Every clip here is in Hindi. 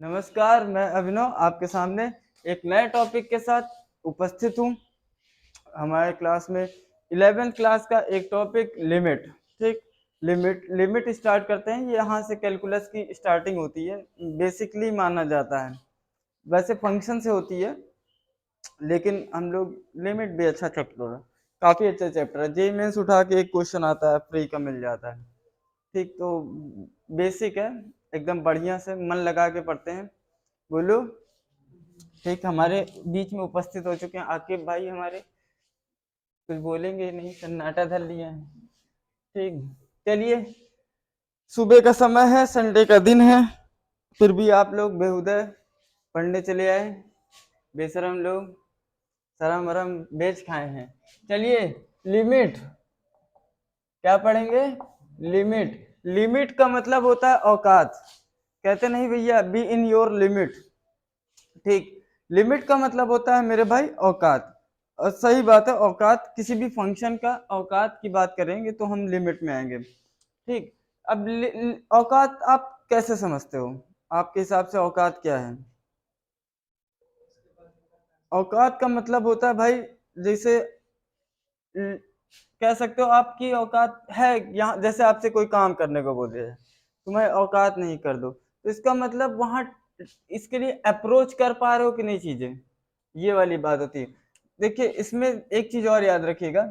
नमस्कार, मैं अभिनव आपके सामने एक नए टॉपिक के साथ उपस्थित हूँ। हमारे क्लास में 11th क्लास का एक टॉपिक लिमिट। ठीक, लिमिट स्टार्ट करते हैं। यहाँ से कैलकुलस की स्टार्टिंग होती है, बेसिकली माना जाता है। वैसे फंक्शन से होती है, लेकिन हम लोग लिमिट भी अच्छा चैप्टर है, काफ़ी अच्छा चैप्टर है। जेईई मेंस उठा के एक क्वेश्चन आता है, फ्री का मिल जाता है। ठीक, तो बेसिक है, एकदम बढ़िया से मन लगा के पढ़ते हैं। बोलो। ठीक, हमारे बीच में उपस्थित हो चुके हैं आकिब भाई हमारे, कुछ बोलेंगे नहीं, सन्नाटा धर लिए हैं। ठीक, चलिए, सुबह का समय है, संडे का दिन है, फिर भी आप लोग बेहुदा पढ़ने चले आए। बेशरम लोग, शरम वरम बेच खाए हैं। चलिए, लिमिट क्या पढ़ेंगे? लिमिट। लिमिट का मतलब होता है औकात। कहते नहीं भैया, बी इन योर लिमिट। ठीक, लिमिट का मतलब होता है मेरे भाई औकात। और सही बात है, औकात किसी भी फंक्शन का औकात की बात करेंगे तो हम लिमिट में आएंगे। ठीक, अब औकात आप कैसे समझते हो? आपके हिसाब से औकात क्या है? औकात का मतलब होता है भाई, जैसे कह सकते हो आपकी औकात है। यहाँ जैसे आपसे कोई काम करने को बोले है, तुम्हें औकात नहीं, कर दो, तो इसका मतलब वहां इसके लिए अप्रोच कर पा रहे हो कि नहीं चीजें, ये वाली बात होती है। देखिए, इसमें एक चीज और याद रखिएगा,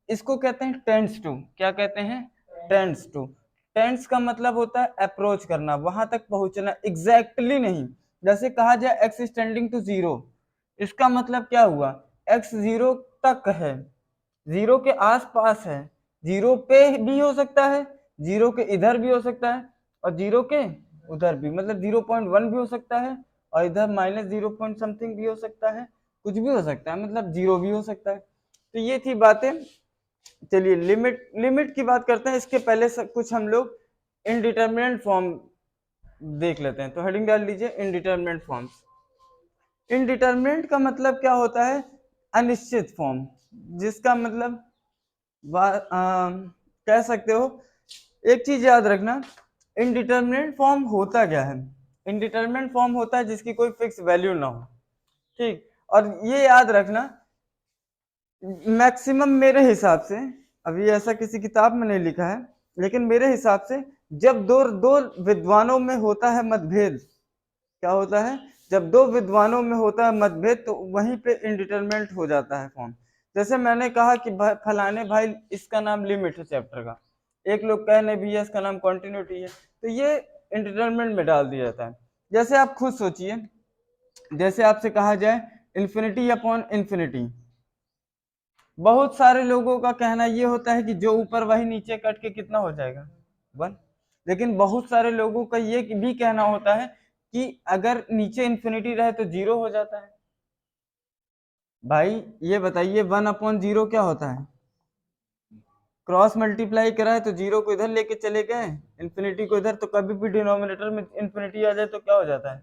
इसको कहते हैं टेंड्स टू। क्या कहते हैं? Tends to. टेंड्स का मतलब होता है अप्रोच करना, वहां तक पहुंचना, एग्जैक्टली नहीं। जैसे कहा जाए x is tending to zero, इसका मतलब क्या हुआ? एक्स जीरो तक है, जीरो के आसपास है। जीरो पे भी हो सकता है, जीरो के इधर भी हो सकता है, और जीरो के उधर भी, मतलब 0.1 भी हो सकता है, और इधर माइनस 0 पॉइंट समथिंग भी हो सकता है, कुछ भी हो सकता है, मतलब जीरो भी हो सकता है। तो ये थी बातें। चलिए, लिमिट की बात करते हैं। इसके पहले कुछ हम लोग इनडिटर्मिनेट फॉर्म देख लेते हैं। तो हेडिंग डाल लीजिए, इनडिटर्मिनेट फॉर्म्स। इनडिटर्मिनेट का मतलब क्या होता है? अनिश्चित फॉर्म, जिसका मतलब कह सकते हो। एक चीज याद रखना, इनडिटर्मिनेट फॉर्म होता क्या है? इनडिटर्मिनेट फॉर्म होता है जिसकी कोई फिक्स वैल्यू ना हो। ठीक, और ये याद रखना, मैक्सिमम मेरे हिसाब से, अभी ऐसा किसी किताब में नहीं लिखा है, लेकिन मेरे हिसाब से जब दो दो विद्वानों में होता है मतभेद, क्या होता है? जब दो विद्वानों में होता है मतभेद, तो वहीं पे इनडिटरमिनेट हो जाता है फॉर्म। जैसे मैंने कहा कि फलाने भाई, इसका नाम लिमिट है चैप्टर का, एक लोग कह रहे भी है इसका नाम कंटिन्यूटी है, तो ये इंडिटरमिनेट में डाल दिया जाता है। जैसे आप खुद सोचिए, जैसे आपसे कहा जाए इन्फिनिटी अपॉन इन्फिनिटी, बहुत सारे लोगों का कहना ये होता है कि जो ऊपर वही नीचे कट के कितना हो जाएगा? 1। लेकिन बहुत सारे लोगों का ये भी कहना होता है कि अगर नीचे इन्फिनिटी रहे तो जीरो हो जाता है। भाई ये बताइए, 1/0 क्या होता है? क्रॉस मल्टीप्लाई करा है तो जीरो को इधर लेके चले गए, इन्फिनिटी को इधर, तो कभी भी डिनोमिनेटर में इन्फिनिटी आ जाए तो क्या हो जाता है?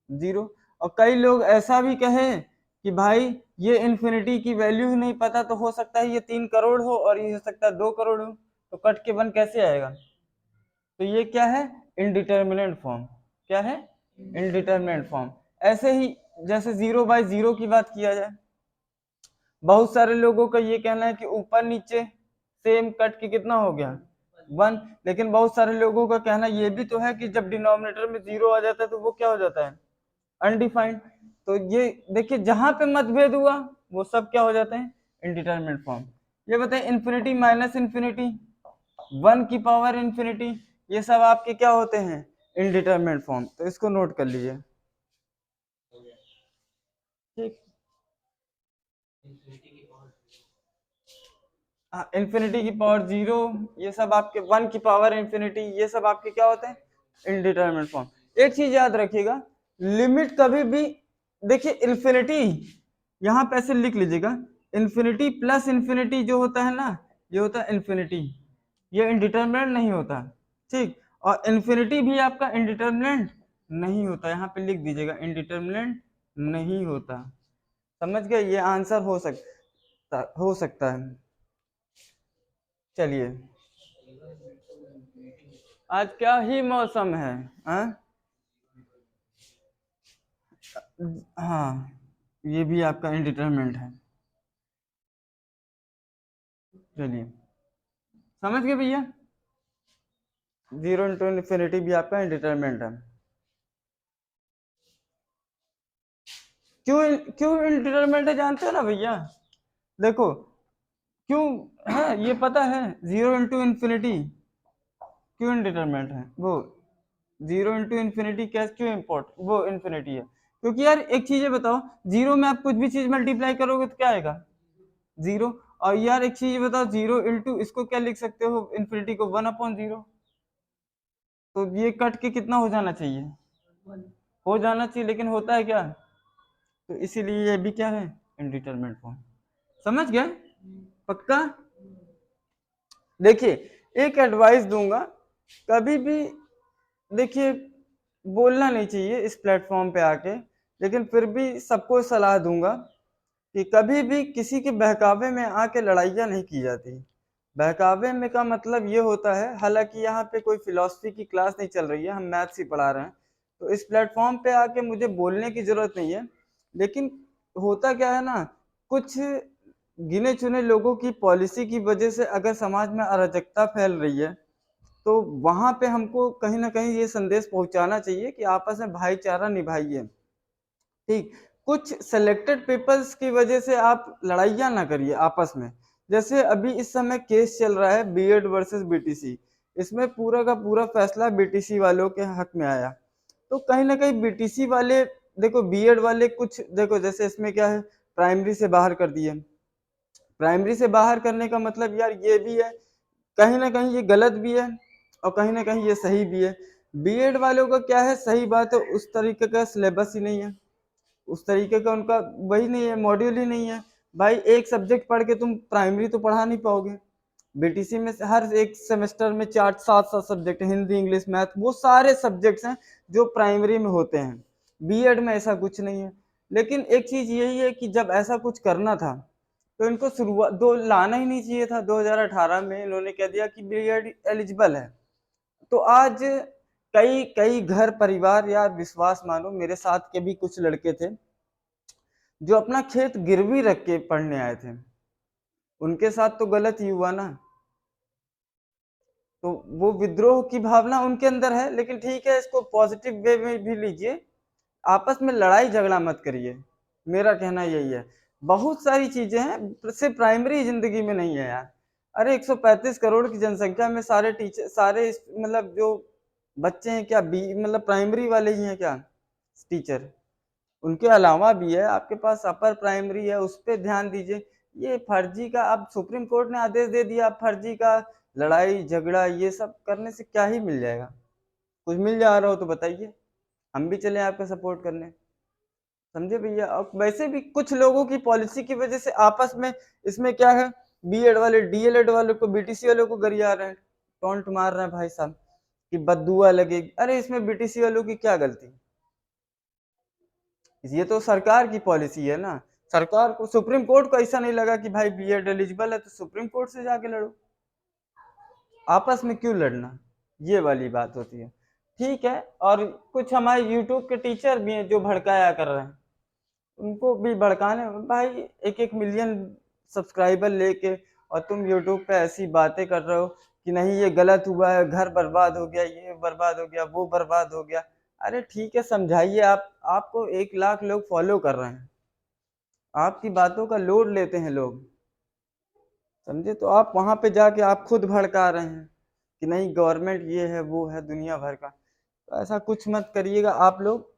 जीरो। और कई लोग ऐसा भी कहें कि भाई ये इन्फिनिटी की वैल्यू ही नहीं पता, तो हो सकता है ये 3 करोड़ हो और ये हो सकता है 2 करोड़ हो, तो कट के 1 कैसे आएगा? तो ये क्या है? Indeterminate form. क्या है? Indeterminate form. ऐसे ही जैसे 0/0 की बात किया जाए, बहुत सारे लोगों का ये कहना है कि ऊपर नीचे सेम कट के कितना हो गया? 1। लेकिन बहुत सारे लोगों का कहना ये भी तो है कि जब डिनोमिनेटर में जीरो आ जाता है तो वो क्या हो जाता है? अनडिफाइंड। तो ये देखिए, जहां पे मतभेद हुआ वो सब क्या हो जाते हैं? Indeterminate form. ये बताए, इन्फिनिटी माइनस इन्फिनिटी, 1 की पावर इन्फिनिटी, ये सब आपके क्या होते हैं? Indeterminate form. तो इसको नोट कर लीजिए। ठीक, इन्फिनिटी की पावर 0, ये सब आपके 1 की पावर इन्फिनिटी, ये सब आपके क्या होते हैं? Indeterminate form. एक चीज याद रखिएगा, लिमिट कभी भी, देखिए इन्फिनिटी, यहाँ पे ऐसे लिख लीजिएगा, इन्फिनिटी प्लस इन्फिनिटी जो होता है ना, ये होता है इन्फिनिटी, ये इनडिटरमिनेट नहीं होता। ठीक, और इन्फिनिटी भी आपका इनडिटरमिनेट नहीं होता, यहाँ पे लिख दीजिएगा, इनडिटरमिनेट नहीं होता। समझ गए? ये आंसर हो सकता है। चलिए, आज क्या ही मौसम है, हाँ? हाँ, ये भी आपका इंडिटरमिनेट है। चलिए, समझ गए भैया। जीरो इंटू इन्फिनिटी भी आपका इंडिटरमिनेट है। क्यों क्यों इंडिटरमिनेट है जानते हो ना भैया? देखो, क्यों है ये पता है? जीरो इंटू इन्फिनिटी क्यों इंडिटरमिनेट है वो? जीरो इंटू इन्फिनिटी कैसे क्यों इम्पोर्ट वो इन्फिनिटी है? क्योंकि यार एक चीज है, बताओ, जीरो में आप कुछ भी चीज मल्टीप्लाई करोगे तो क्या आएगा? जीरो। और यार एक चीज बताओ, जीरो इंटू इसको क्या लिख सकते हो, इन्फिनिटी को 1/0। तो ये कट के कितना हो जाना चाहिए? हो जाना चाहिए, लेकिन होता है क्या? तो इसीलिए ये भी क्या है? Indeterminate form. समझ गए? पक्का? देखिए, एक एडवाइस दूंगा, कभी भी देखिए, बोलना नहीं चाहिए इस प्लेटफॉर्म पे आके, लेकिन फिर भी सबको सलाह दूंगा कि कभी भी किसी के बहकावे में आके लड़ाइयाँ नहीं की जाती। बहकावे में का मतलब ये होता है, हालांकि यहाँ पे कोई फिलॉसफी की क्लास नहीं चल रही है, हम मैथ्स ही पढ़ा रहे हैं, तो इस प्लेटफॉर्म पे आके मुझे बोलने की जरूरत नहीं है। लेकिन होता क्या है ना, कुछ गिने चुने लोगों की पॉलिसी की वजह से अगर समाज में अराजकता फैल रही है, तो वहां पे हमको कहीं ना कहीं ये संदेश पहुंचाना चाहिए कि आपस में भाईचारा निभाइए। ठीक, कुछ सेलेक्टेड पीपल्स की वजह से आप लड़ाइयाँ ना करिए आपस में। जैसे अभी इस समय केस चल रहा है बीएड वर्सेस बीटीसी, इसमें पूरा का पूरा फैसला बीटीसी वालों के हक में आया। तो कहीं ना कहीं बीटीसी वाले, देखो बीएड वाले कुछ, देखो जैसे इसमें क्या है, प्राइमरी से बाहर कर दिए। प्राइमरी से बाहर करने का मतलब यार ये भी है, कहीं ना कहीं ये गलत भी है और कहीं ना कहीं ये सही भी है। बीएड वालों का क्या है, सही बात है, उस तरीके का सिलेबस ही नहीं है, उस तरीके का उनका वही नहीं है, मॉड्यूल ही नहीं है। भाई एक सब्जेक्ट पढ़ के तुम प्राइमरी तो पढ़ा नहीं पाओगे। बीटीसी में हर एक सेमेस्टर में 4 7 7 सब्जेक्ट, हिंदी इंग्लिश मैथ, वो सारे सब्जेक्ट्स हैं जो प्राइमरी में होते हैं। बीएड में ऐसा कुछ नहीं है। लेकिन एक चीज यही है कि जब ऐसा कुछ करना था तो इनको शुरुआत दो लाना ही नहीं चाहिए था। 2018 में इन्होंने कह दिया कि बीएड एलिजिबल है। तो आज कई कई घर परिवार, या विश्वास मानो, मेरे साथ के भी कुछ लड़के थे जो अपना खेत गिरवी रख के पढ़ने आए थे, उनके साथ तो गलत ही हुआ ना। तो वो विद्रोह की भावना उनके अंदर है, लेकिन ठीक है, इसको पॉजिटिव वे में भी लीजिए। आपस में लड़ाई झगड़ा मत करिए, मेरा कहना यही है। बहुत सारी चीजें हैं, सिर्फ प्राइमरी जिंदगी में नहीं है यार। अरे 135 करोड़ की जनसंख्या में सारे टीचर, सारे मतलब जो बच्चे हैं क्या, बी मतलब प्राइमरी वाले ही हैं क्या टीचर? उनके अलावा भी है, आपके पास अपर प्राइमरी है, उस पर ध्यान दीजिए। ये फर्जी का, अब सुप्रीम कोर्ट ने आदेश दे दिया, अब फर्जी का लड़ाई झगड़ा ये सब करने से क्या ही मिल जाएगा? कुछ मिल जा रहा हो तो बताइए, हम भी चले आपका सपोर्ट करने। समझे भैया? और वैसे भी कुछ लोगों की पॉलिसी की वजह से आपस में, इसमें क्या है, बीएड वाले डीएलएड वालों को, बीटीसी वालों को गरिया रहे हैं, टोंट मार रहे हैं भाई साहब कि बददुआ लगेगी। अरे इसमें बीटीसी वालों की क्या गलती? ये तो सरकार की पॉलिसी है ना। सरकार को, सुप्रीम कोर्ट को ऐसा नहीं लगा कि भाई बीएड एलिजिबल है तो सुप्रीम कोर्ट से जाके लड़ो। आपस में क्यों लड़ना? ये वाली बात होती है। ठीक है, और कुछ हमारे यूट्यूब के टीचर भी हैं जो भड़काया कर रहे हैं, उनको भी भड़काने। भाई 1 1 मिलियन सब्सक्राइबर लेके और तुम यूट्यूब पे ऐसी बातें कर रहे हो कि नहीं ये गलत हुआ है, घर बर्बाद हो गया, ये बर्बाद हो गया, वो बर्बाद हो गया। अरे ठीक है, समझाइए। आपको 1 लाख लोग फॉलो कर रहे हैं, आपकी बातों का लोड लेते हैं लोग, समझे? तो आप वहां पे जाके आप खुद भड़का रहे हैं कि नहीं गवर्नमेंट ये है वो है दुनिया भर का। तो ऐसा कुछ मत करिएगा आप लोग।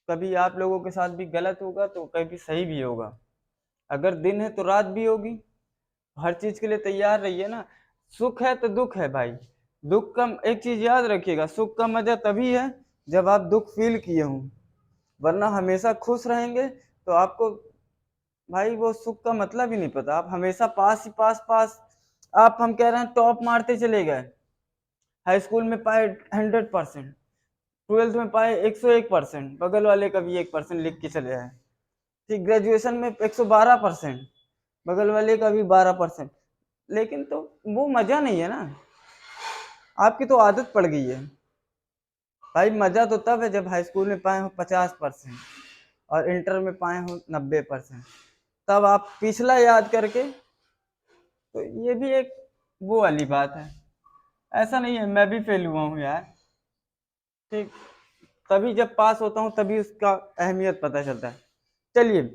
कभी आप लोगों के साथ भी गलत होगा तो कभी सही भी होगा। अगर दिन है तो रात भी होगी, हर चीज के लिए तैयार रहिए ना। सुख है तो दुख है भाई। दुख का एक चीज याद रखिएगा, सुख का मजा तभी है जब आप दुख फील किए हों, वरना हमेशा खुश रहेंगे तो आपको भाई वो सुख का मतलब ही नहीं पता। आप हमेशा पास ही पास पास, आप हम कह रहे हैं टॉप मारते चले गए, हाई स्कूल में पाए 100%, ट्वेल्थ में पाए 101%, बगल वाले का भी 1% लिख के चले आए। ठीक, ग्रेजुएशन में 112%, बगल वाले का भी 12%। लेकिन तो वो मजा नहीं है ना, आपकी तो आदत पड़ गई है। भाई मजा तो तब है जब हाई स्कूल में पाए हो 50%, और इंटर में पाए हो 90%, तब आप पिछला याद करके, तो ये भी एक वो वाली बात है। ऐसा नहीं है, मैं भी फेल हुआ हूँ यार, ठीक, तभी जब पास होता हूँ तभी उसका अहमियत पता चलता है। चलिए,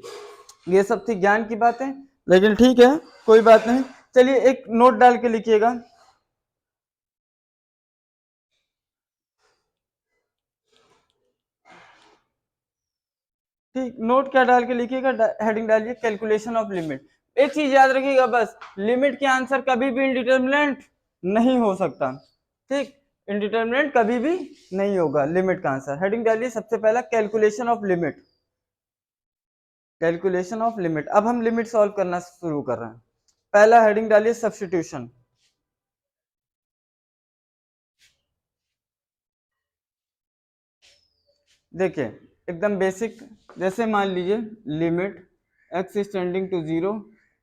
ये सब थी ज्ञान की बातें, लेकिन ठीक है, कोई बात नहीं। चलिए एक नोट डाल के लिखिएगा। ठीक, नोट क्या डाल के लिखिएगा, हेडिंग डालिए कैलकुलेशन ऑफ लिमिट। एक चीज याद रखिएगा बस, लिमिट के आंसर कभी भी इनडिटर्मिनेंट नहीं हो सकता, ठीक, इनडिटर्मिनेंट कभी भी नहीं होगा लिमिट का आंसर। हेडिंग डालिए सबसे पहला calculation of limit, calculation of limit. अब हम लिमिट सॉल्व करना शुरू कर रहे हैं। पहला हेडिंग डालिए सब्स्टिट्यूशन। देखिए एकदम बेसिक, जैसे मान लीजिए limit x is tending to 0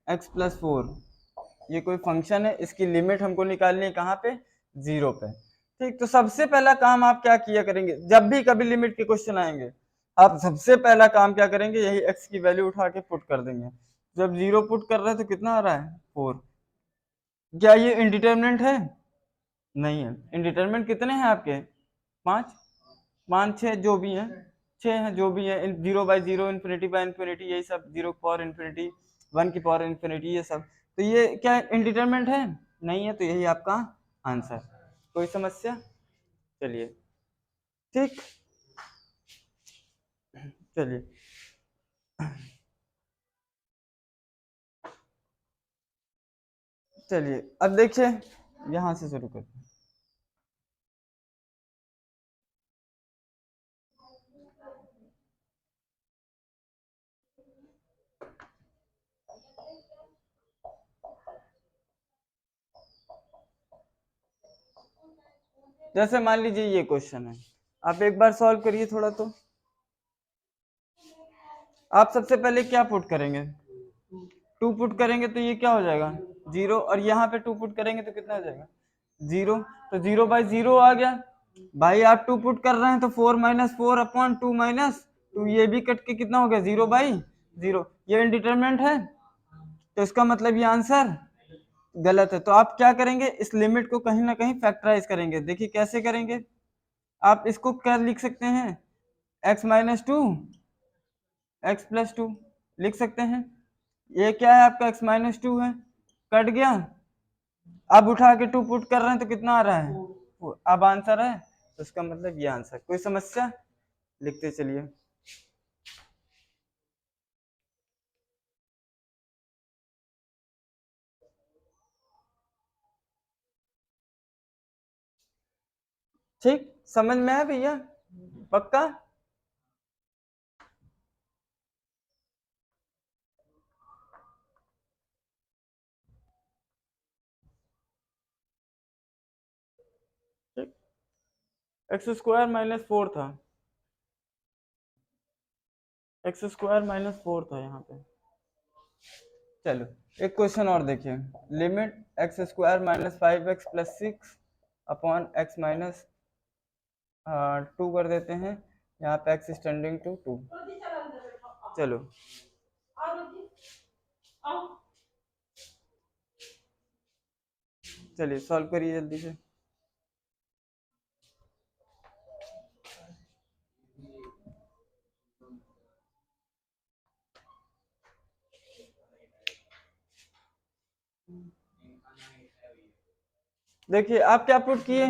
x plus 4, ये कोई फंक्शन है, इसकी लिमिट हमको निकालनी है कहाँ पे, 0 पे। ठीक, तो सबसे पहला काम आप क्या किया करेंगे, जब भी कभी लिमिट के क्वेश्चन आएंगे, आप सबसे पहला काम क्या करेंगे, यही x की वैल्यू उठा के पुट कर देंगे। जब 0 पुट कर रहे हैं तो कितना आ रहा है, 4। क्या ये इंडिटरमिनेंट है, नहीं है। इंडिटरमिनेंट कितने हैं आपके, 5, 5 6 जो भी हैं, 6 हैं जो भी है, 0/0, इन्फिनिटी बाय इन्फिनिटी, यही सब, 0 की पावर इन्फिनिटी, 1 की पावर इन्फिनिटी, ये सब। तो ये क्या इंडिटरमिनेंट है, नहीं है, तो यही आपका आंसर। कोई समस्या, चलिए ठीक, चलिए चलिए अब देखिए, यहां से शुरू करते हैं। जैसे मान लीजिए ये क्वेश्चन है, आप एक बार सॉल्व करिए थोड़ा, तो आप सबसे पहले क्या पुट करेंगे, 2 पुट करेंगे तो ये क्या हो जाएगा, 0, और यहाँ पे 2 पुट करेंगे तो कितना हो जाएगा, 0। तो 0/0 आ गया भाई। आप 2 पुट कर रहे हैं तो 4-4/2 ये भी कट के कितना हो गया, 0/0। ये इनडिटरमिनेंट है, तो इसका मतलब ये आंसर गलत है। तो आप क्या करेंगे, इस लिमिट को कहीं ना कहीं फैक्टराइज करेंगे। देखिए कैसे करेंगे, आप इसको क्या लिख सकते हैं, x-2 x+2 लिख सकते हैं। ये क्या है आपका, x-2 है, कट गया। अब उठा के 2 पुट कर रहे हैं तो कितना आ रहा है, अब आंसर है, तो इसका मतलब ये आंसर। कोई समस्या, लिखते चलिए। ठीक, समझ में है भैया, पक्का। ठीक, x² -4 था, x² -4 था यहाँ पे। चलो एक क्वेश्चन और देखिए, limit x² -5x+6 upon x -2 कर देते हैं, यहाँ पे x इज टेंडिंग टू 2। चलो चलिए सॉल्व करिए जल्दी से। देखिए आप क्या पुट किए,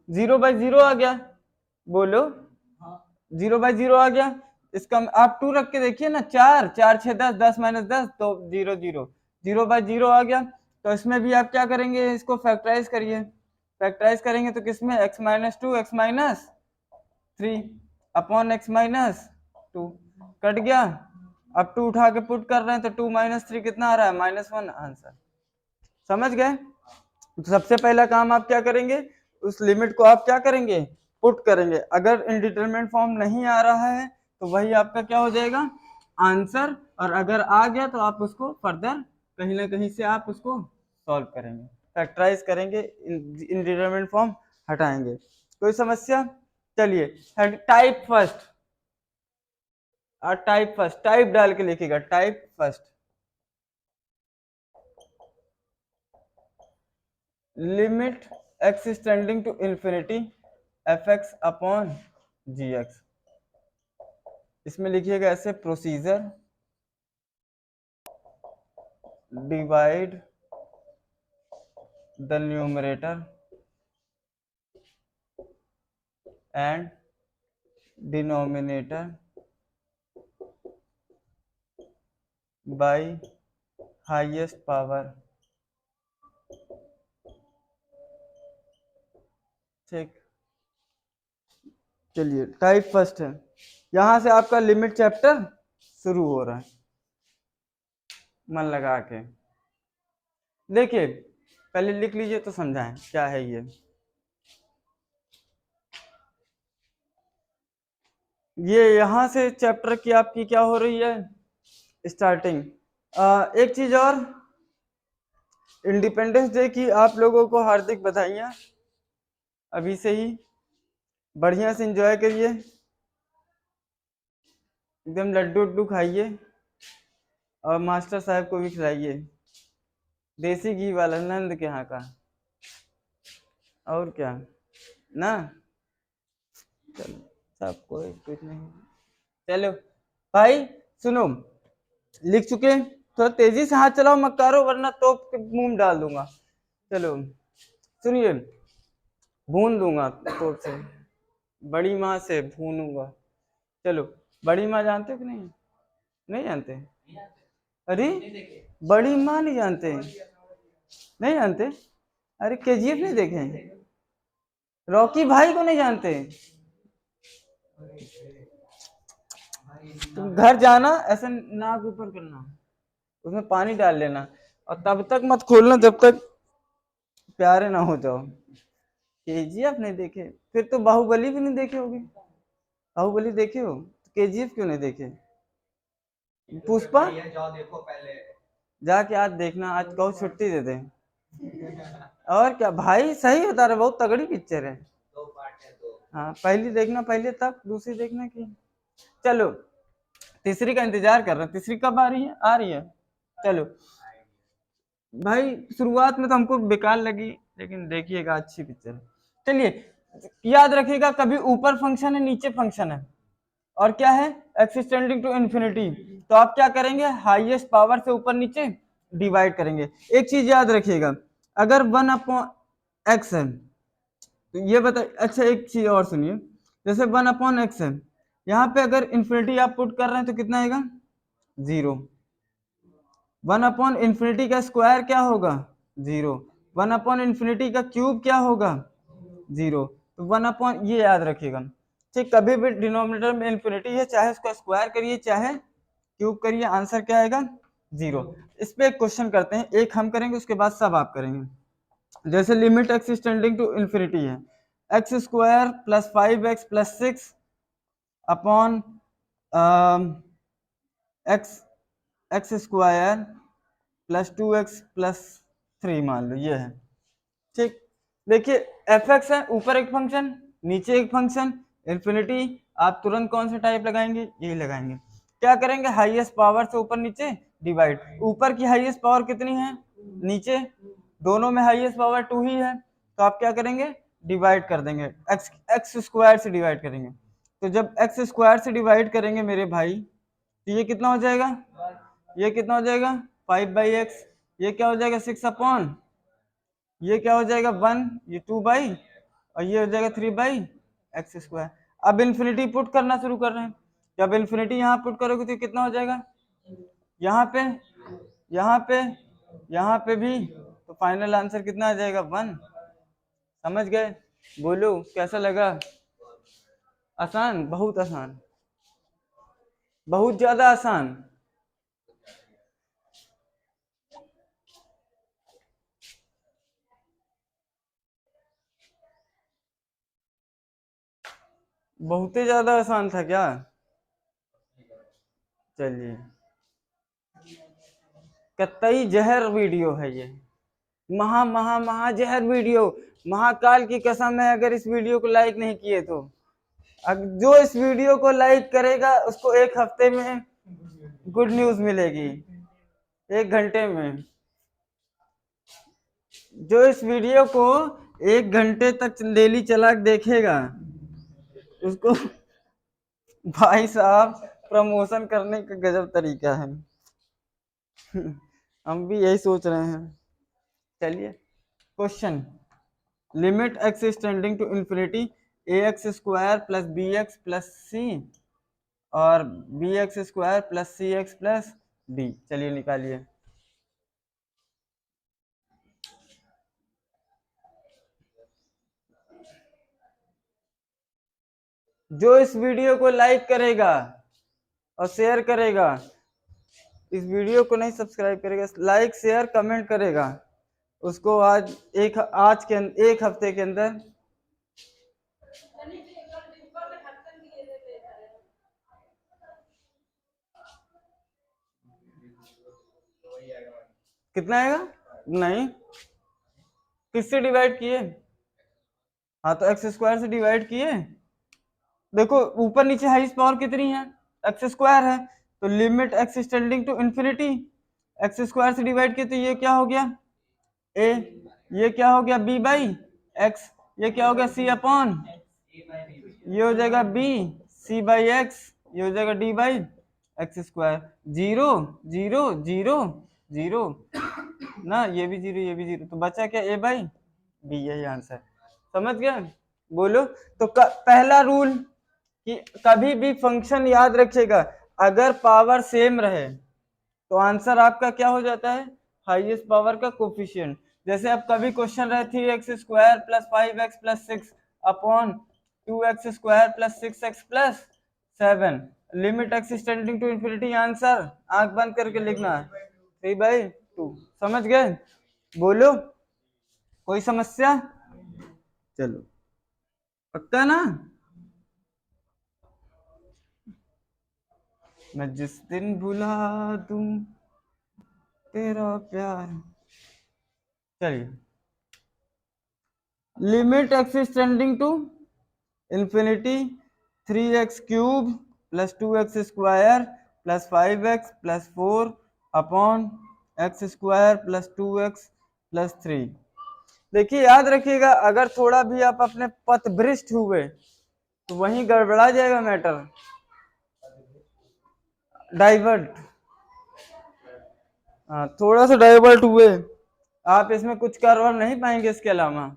0/0 आ गया, बोलो 0/0 आ गया। इसका आप 2 रख के देखिए ना, 4 4 6 10, 10 - 10 तो 0 0, 0/0 आ गया। तो इसमें भी आप क्या करेंगे, इसको फैक्टराइज करिए। फैक्टराइज करेंगे तो किसमें, x-2 x-3 upon x-2 cut गया। अब 2 उठा के पुट कर रहे हैं तो 2 - 3 कितना आ रहा है, -1 आंसर। समझ गए। तो सबसे पहला काम आप क्या करेंगे, उस लिमिट को आप क्या करेंगे, पुट करेंगे। अगर इनडिटरमिनेंट फॉर्म नहीं आ रहा है तो वही आपका क्या हो जाएगा, आंसर। और अगर आ गया तो आप उसको फर्दर कहीं ना कहीं से आप उसको सॉल्व करेंगे, फैक्टराइज करेंगे, इनडिटरमिनेंट फॉर्म हटाएंगे। कोई समस्या, चलिए टाइप फर्स्ट। और टाइप फर्स्ट, टाइप डाल के लिखिएगा, type first. Limit x is tending to infinity fx upon gx। इसमें लिखिएगा ऐसे, procedure divide the numerator and denominator by highest power. ठीक, चलिए टाइप फर्स्ट है, यहां से आपका लिमिट चैप्टर शुरू हो रहा है, मन लगा के देखिए, पहले लिख लीजिए तो समझाएं क्या है ये यहां से चैप्टर की आपकी क्या हो रही है, स्टार्टिंग। एक चीज और, इंडिपेंडेंस डे की आप लोगों को हार्दिक बधाइयां, अभी से ही बढ़िया से एंजॉय करिए, एकदम लड्डू उड्डू खाइए और मास्टर साहब को भी खिलाइए, देसी घी वाला नंद के यहाँ का, और क्या ना। चलो सब कोई कुछ नहीं, चलो भाई सुनो, लिख चुके, थोड़ा तेजी से हाथ चलाओ, मक्कारो वरना तोप के मुंह में डाल दूंगा। चलो सुनिए, भून दूंगा तोप से, बड़ी माँ से भूनूंगा। चलो, बड़ी माँ जानते हो कि नहीं, नहीं जानते? अरे बड़ी माँ नहीं जानते, नहीं जानते? अरे केजीएफ नहीं देखे? रॉकी भाई को नहीं जानते? तुम घर जाना, ऐसे नाक ऊपर करना, उसमें पानी डाल लेना और तब तक मत खोलना जब तक प्यारे ना हो जाओ। केजीएफ नहीं देखे? फिर तो बाहुबली भी नहीं देखे होगे। बाहुबली देखे हो तो केजीएफ क्यों नहीं देखे? पुष्पा जाओ देखो पहले, जाके आज देखना, आज कहो छुट्टी दे दे। और क्या भाई, सही बता रहे, बहुत तगड़ी पिक्चर है। 2 पार्ट है, 2। हाँ पहली देखना पहले, तब दूसरी देखना की। चलो तीसरी का इंतजार कर रहे हैं, तीसरी कब आ रही है? आ रही है। चलो भाई, शुरुआत में तो हमको बेकार लगी, लेकिन देखिएगा अच्छी पिक्चर है। चलिए याद रखिएगा, कभी ऊपर फंक्शन है नीचे फंक्शन है, और क्या है, एक्स टेंडिंग टू इन्फिनिटी, तो आप क्या करेंगे, हाईएस्ट पावर से ऊपर नीचे डिवाइड करेंगे। एक चीज याद रखिएगा, अगर 1 अपॉन एक्स है तो ये बता, अच्छा एक चीज और सुनिए, जैसे 1 अपॉन एक्स है, यहाँ पे अगर इन्फिनिटी आप पुट कर रहे हैं तो कितना आएगा, 0। 1 अपॉन इन्फिनिटी का स्क्वायर क्या होगा, 0। 1 अपॉन इन्फिनिटी का क्यूब क्या होगा, 0। तो 1 अपॉन, ये याद रखिएगा। ठीक, कभी भी डिनोमिनेटर में इन्फिनिटी है, चाहे उसका स्क्वायर करिए चाहे क्यूब करिए, आंसर क्या आएगा, 0। इस पे एक क्वेश्चन करते हैं, एक हम करेंगे उसके बाद सब आप करेंगे। जैसे limit x is tending to infinity है, X square plus 5x plus 6 upon x square plus 2x plus 3 मान लो, ये है। ठीक, देखिए एफ एक्स है, ऊपर एक फंक्शन नीचे एक फंक्शन, इन्फिनिटी, आप तुरंत कौन सा टाइप लगाएंगे, यही लगाएंगे। क्या करेंगे, हाईएस्ट पावर से ऊपर नीचे डिवाइड, ऊपर की हाईएस्ट पावर कितनी है, नीचे, दोनों में हाईएस्ट पावर 2 ही है, तो आप क्या करेंगे, डिवाइड कर देंगे, एक्स स्क्वायर से डिवाइड करेंगे। तो जब एक्स स्क्वायर से डिवाइड करेंगे मेरे भाई, तो ये कितना हो जाएगा, ये कितना हो जाएगा, 5/x, ये क्या हो जाएगा 6 अपॉन, ये क्या हो जाएगा 1, ये 2 और ये हो जाएगा 3/x स्क्वायर। अब इन्फिनिटी पुट करना शुरू कर रहे हैं, जब इन्फिनिटी यहाँ पुट करोगे तो कितना हो जाएगा, यहाँ पे, यहाँ पे, यहाँ पे भी, तो फाइनल आंसर कितना आ जाएगा, 1। समझ गए? बोलो कैसा लगा, आसान, बहुत आसान, बहुत ज्यादा आसान। बहुत ही ज्यादा आसान था क्या? चलिए, कतई जहर वीडियो है ये, महा महा महा जहर वीडियो, महाकाल की कसम है, अगर इस वीडियो को लाइक नहीं किए तो जो इस वीडियो को लाइक करेगा उसको 1 हफ्ते में गुड न्यूज मिलेगी, 1 घंटे में। जो इस वीडियो को 1 घंटे तक डेली चला के देखेगा उसको भाई साहब प्रमोशन करने का गजब तरीका है। हम भी यही सोच रहे हैं। चलिए question, limit x is tending to infinity A X square plus B X plus C और B X square plus C X plus D. चलिए निकालिए। जो इस वीडियो को लाइक करेगा और शेयर करेगा, इस वीडियो को नहीं सब्सक्राइब करेगा, लाइक शेयर कमेंट करेगा, उसको आज के 1 हफ्ते के अंदर कितना आएगा? नहीं, किससे डिवाइड किए? हाँ तो एक्स स्क्वायर से डिवाइड किए। देखो ऊपर नीचे हाईएस्ट पावर कितनी है? एक्स स्क्वायर है, तो limit x is tending to infinity, x square से डिवाइड किए तो ये क्या हो गया ए, ये क्या हो गया बी बाई एक्स, ये क्या हो गया सी अपॉन, ये हो जाएगा बी सी बाई एक्स, ये हो जाएगा D by x square. Zero zero zero zero ना, ये भी जीरो ये भी जीरो, तो बचा क्या ए बाई बी, यही आंसर। समझ गया? बोलो। तो पहला रूल कि कभी भी फंक्शन याद रखिएगा, अगर पावर सेम रहे तो आंसर आपका क्या हो जाता है? हाईएस्ट पावर का कोफिशिएंट। जैसे अब कभी क्वेश्चन रहे 3x square plus 5x plus 6 upon 2x square plus 6x plus 7, limit x tending to infinity, answer आंख बंद करके लिखना है 3/2। समझ गए? बोलो, कोई समस्या? चलो पक्का ना? मैं जिस दिन भुला दूं तेरा प्यार। चलिए, limit x is tending to infinity 3x cube plus 2x square plus 5x plus 4 upon x square plus 2x plus 3। देखिए याद रखिएगा, अगर थोड़ा भी आप अपने पथ भ्रष्ट हुए तो वहीं गड़बड़ा जाएगा मैटर, डाइवर्ट। हाँ, थोड़ा सा डाइवर्ट हुए आप, इसमें कुछ कर और नहीं पाएंगे इसके अलावा।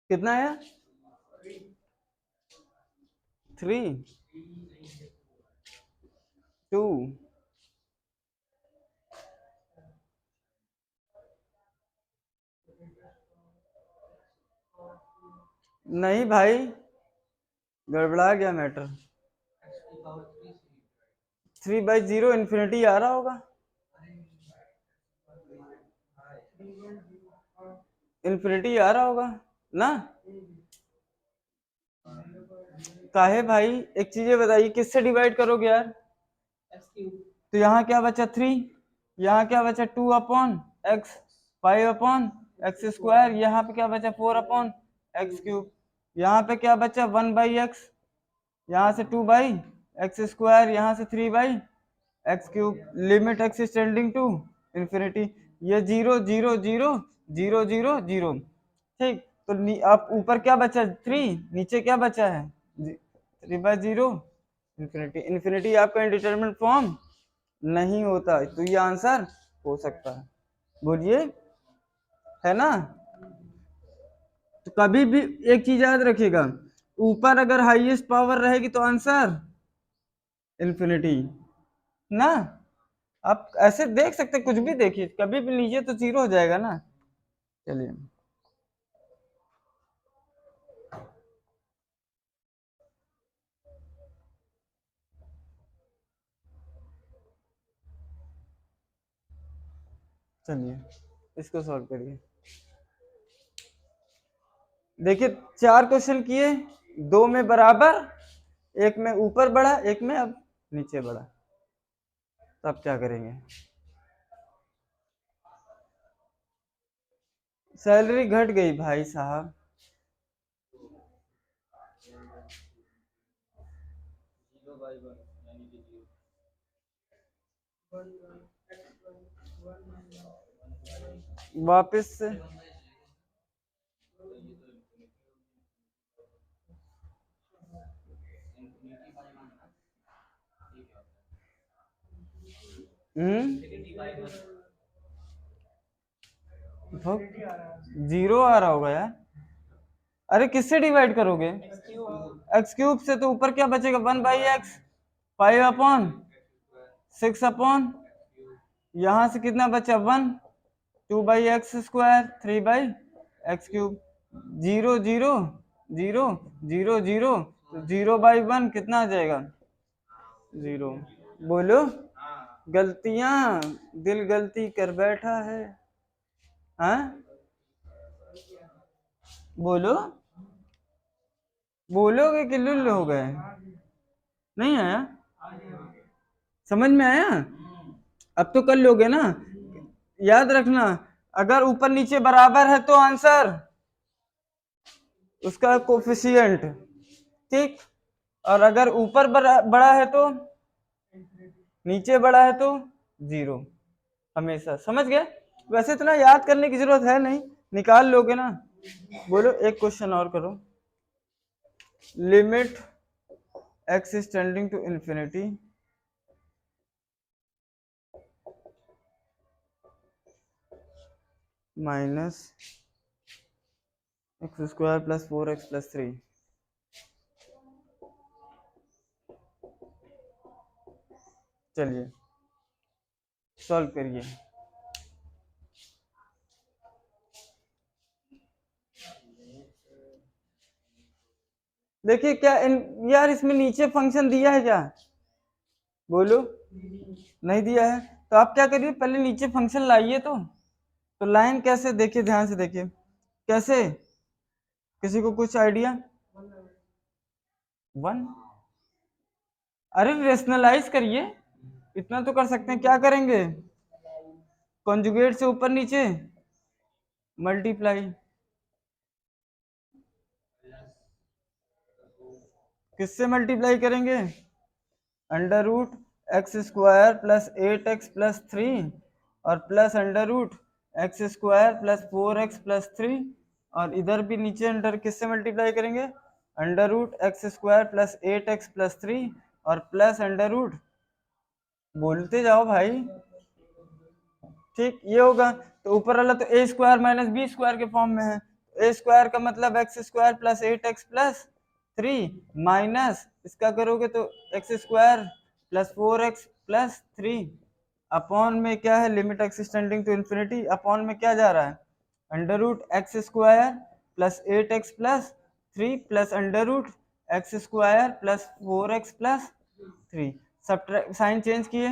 कितना आया? 3 2 नहीं भाई, गड़बड़ा गया मैटर। 3/0 इन्फिनिटी आ रहा होगा, इन्फिनिटी आ रहा होगा ना? काहे भाई, एक चीज बताइए, किससे डिवाइड करोगे यार? तो यहाँ क्या बचा 3, यहाँ क्या बचा 2 upon x, 5 upon x square, यहाँ पे क्या बचा 4 अपॉन एक्स क्यूब, यहाँ पे क्या बचा 1/x, यहाँ से 2/x स्क्वायर, यहाँ से 3/x cube. Limit x is tending to infinity, ये 0 0 0 0 0 0। ठीक, तो आप ऊपर क्या बचा 3, नीचे क्या बचा है 3/0 इंफिनिटी। इंफिनिटी आपका इंडिटरमिनेट फॉर्म नहीं होता, तो ये आंसर हो सकता है। बोलिए, है ना? तो कभी भी एक चीज याद रखिएगा, ऊपर अगर हाईएस्ट पावर रहेगी तो आंसर इंफिनिटी ना। आप ऐसे देख सकते, कुछ भी देखिए, कभी भी लीजिए तो 0 हो जाएगा ना। चलिए, चलिए इसको सॉल्व करिए। देखिए 4 क्वेश्चन किए, 2 में बराबर, एक में ऊपर बढ़ा, एक में अब नीचे बढ़ा, तो अब क्या करेंगे? सैलरी घट गई भाई साहब। वापस से जीरो आ रहा होगा यार। अरे किससे डिवाइड करोगे? एक्स क्यूब से, तो ऊपर क्या बचेगा? 1/x, 5/6 यहाँ से कितना बचा? 1, 2/x², 3/x³, 0 0 0 0 0, तो 0/1 कितना आ जाएगा? 0। बोलो, गलतियां, दिल गलती कर बैठा है। हाँ बोलो, बोलोगे कि लुल्ल हो गए? नहीं आया? समझ में आया? अब तो कर लोगे ना। याद रखना, अगर ऊपर नीचे बराबर है तो आंसर उसका कोफिशिएंट, ठीक। और अगर ऊपर बड़ा है तो, नीचे बड़ा है तो 0 हमेशा। समझ गए? वैसे इतना याद करने की जरूरत है नहीं, निकाल लोगे ना। बोलो एक क्वेश्चन और करो। Limit x is tending to infinity minus x² plus 4x plus 3। चलिए सॉल्व करिए। देखिए क्या यार इसमें नीचे फंक्शन दिया है क्या? बोलो, नहीं दिया है। तो आप क्या करिए, पहले नीचे फंक्शन लाइए। तो लाइन कैसे, देखिए ध्यान से देखिए कैसे, किसी को कुछ आइडिया? 1। अरे रेशनलाइज करिए, इतना तो कर सकते हैं। क्या करेंगे? कॉन्जुगेट से ऊपर नीचे मल्टीप्लाई, किससे मल्टीप्लाई करेंगे? √x² प्लस 8x प्लस 3 और plus √x² plus 4x plus 3, और इधर भी नीचे अंडर किससे मल्टीप्लाई करेंगे? √x² प्लस 8x प्लस 3 और प्लस √ बोलते जाओ भाई। ठीक, ये होगा। तो ऊपर वाला तो a² माइनस b² के फॉर्म में है। a² का मतलब x² plus 8x plus 3 minus इसका करोगे तो x² plus 4x plus 3 upon में क्या है? Limit x tending to infinity, upon में क्या जा रहा है? √x² plus 8x plus 3 plus √x² plus 4x plus 3। सब साइन चेंज किए,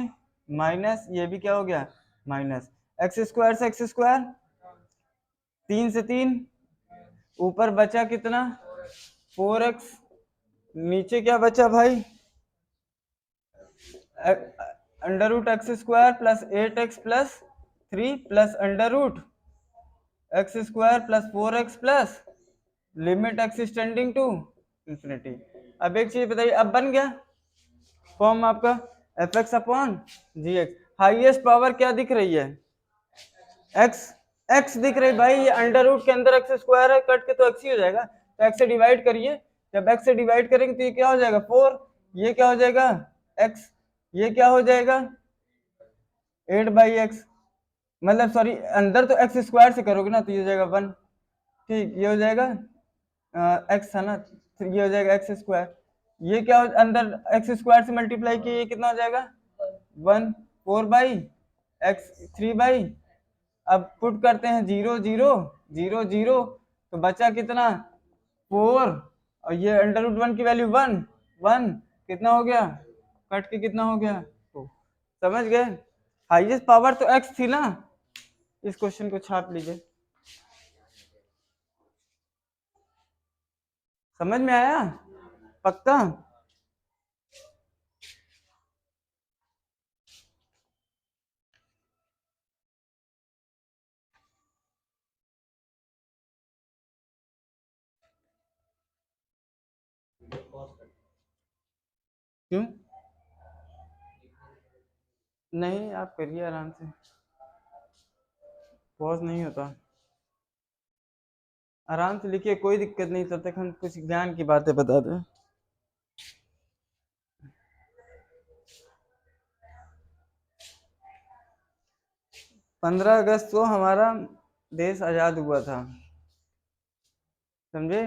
माइनस, ये भी क्या हो गया? माइनस। x² से x², 3 से 3, ऊपर बचा कितना? 4x, नीचे क्या बचा भाई? √x² plus 8x plus 3 plus √x² plus 4x plus limit x tending to infinity. अब एक चीज बताइए, अब बन गया फॉर्म आपका fx upon gx। Highest power क्या दिख रही है? x, x दिख रही भाई। ये √ के अंदर x² है, कट के तो x ही हो जाएगा। तो x से डिवाइड करिए, जब x से डिवाइड करेंगे तो ये क्या हो जाएगा? 4। ये क्या हो जाएगा? x। ये क्या हो जाएगा? 8/x, मतलब सॉरी, अंदर तो x² से करोगे ना तो ये हो जाएगा 1। ठीक, ये हो जाएगा x है ना, ये हो जाएगा x²। ये क्या हो, अंदर x² से मल्टीप्लाई किए, ये कितना हो जाएगा? 1। 4/x, 3/, अब पुट करते हैं 0 0 0 0, तो बचा कितना? 4, और ये √1 की वैल्यू 1 1, कितना हो गया? कट के कितना हो गया? 2। समझ गए? हाईएस्ट पावर तो x थी ना, इस क्वेश्चन को छाप लीजिए। समझ में आया? पक्का? क्यों? नहीं, आप करिए आराम से, पॉज नहीं होता। आराम से लिखिए, कोई दिक्कत नहीं, तब तक हम कुछ ज्ञान की बातें बता दें। 15 अगस्त को हमारा देश आजाद हुआ था, समझे?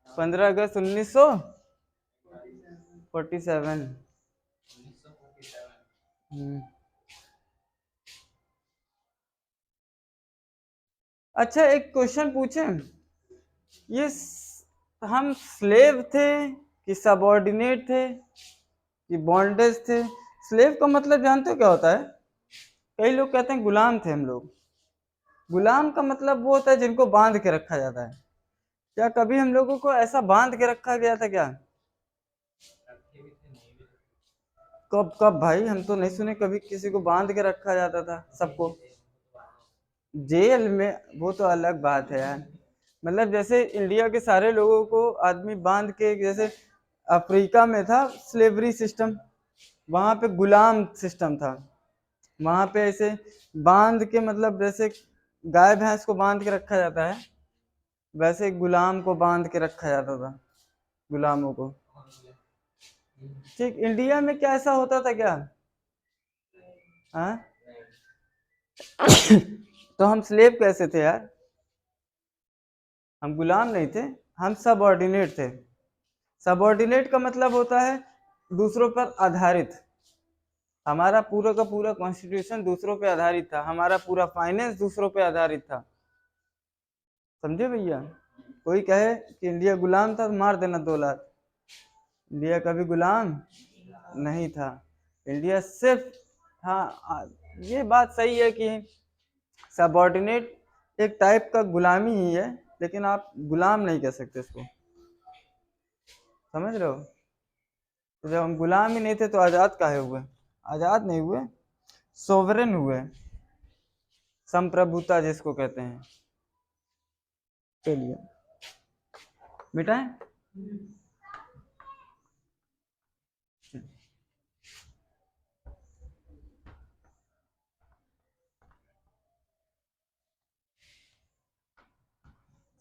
15 अगस्त 1947। अच्छा, एक क्वेश्चन पूछें, ये हम स्लेव थे कि सबऑर्डिनेट थे कि बॉन्डेज थे? स्लेव का मतलब जानते हो क्या होता है? कई लोग कहते हैं गुलाम थे हम लोग। गुलाम का मतलब वो होता है जिनको बांध के रखा जाता है। क्या कभी हम लोगों को ऐसा बांध के रखा गया था क्या? कब कब भाई, हम तो नहीं सुने कभी किसी को बांध के रखा जाता था सबको। जेल में? वो तो अलग बात है यार। मतलब जैसे इंडिया के सारे लोगों को आदमी बांध के, जैसे अफ्रीका में था स्लेवरी सिस्टम, वहां पे गुलाम सिस्टम था। वहां पे ऐसे बांध के, मतलब जैसे गाय भैंस को बांध के रखा जाता है, वैसे गुलाम को बांध के रखा जाता था, गुलामों को। ठीक, इंडिया में क्या ऐसा होता था क्या? हाँ? तो हम स्लेव कैसे थे यार? हम गुलाम नहीं थे, हम सबऑर्डिनेट थे। सबऑर्डिनेट का मतलब होता है दूसरों पर आधारित। हमारा पूरा का पूरा कॉन्स्टिट्यूशन दूसरों पे आधारित था, हमारा पूरा फाइनेंस दूसरों पे आधारित था। समझे भैया? कोई कहे कि इंडिया गुलाम था तो मार देना 2 लाख। इंडिया कभी गुलाम नहीं था। इंडिया सिर्फ, हाँ, ये बात सही है कि सबऑर्डिनेट एक टाइप का गुलामी ही है, लेकिन आप गुलाम नहीं कह सकते इसको। समझ रहे हो? तो जब हम गुलाम ही नहीं थे तो आजाद काहे हुए? आजाद नहीं हुए, सोवरेन हुए, संप्रभुता जिसको कहते हैं। चलिए मिटाएं।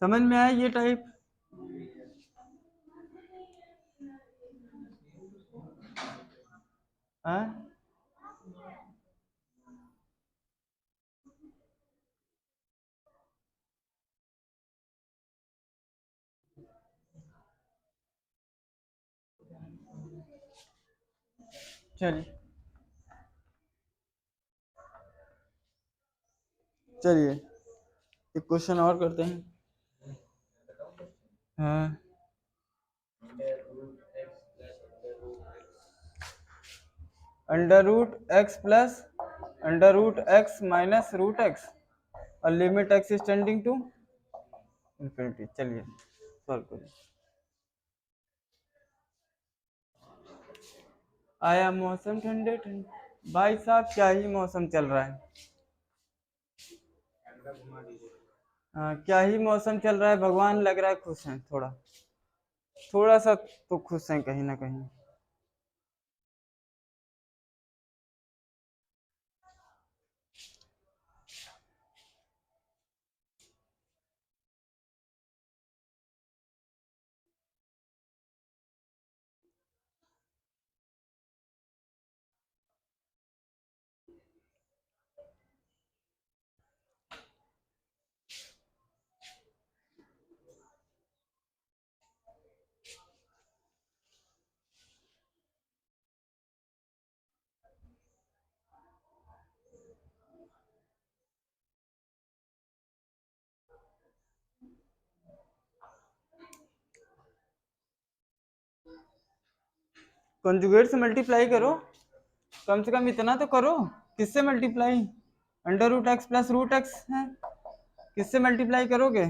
समझ में आया ये टाइप? हाँ? चलिए चलिए, एक क्वेश्चन और करते हैं। हाँ, √x प्लस √x - √x और limit x is tending to infinity. चलिए सॉल्व करिए। आया मौसम ठंडे ठंडे। भाई साहब क्या ही मौसम चल रहा है। हाँ, क्या ही मौसम चल रहा है। भगवान लग रहा है खुश हैं, थोड़ा थोड़ा सा तो खुश हैं कहीं ना कहीं। कंजुगेट से मल्टीप्लाई करो, कम से कम इतना तो करो। किससे multiply? Under root x plus root x है, किससे मल्टीप्लाई करोगे,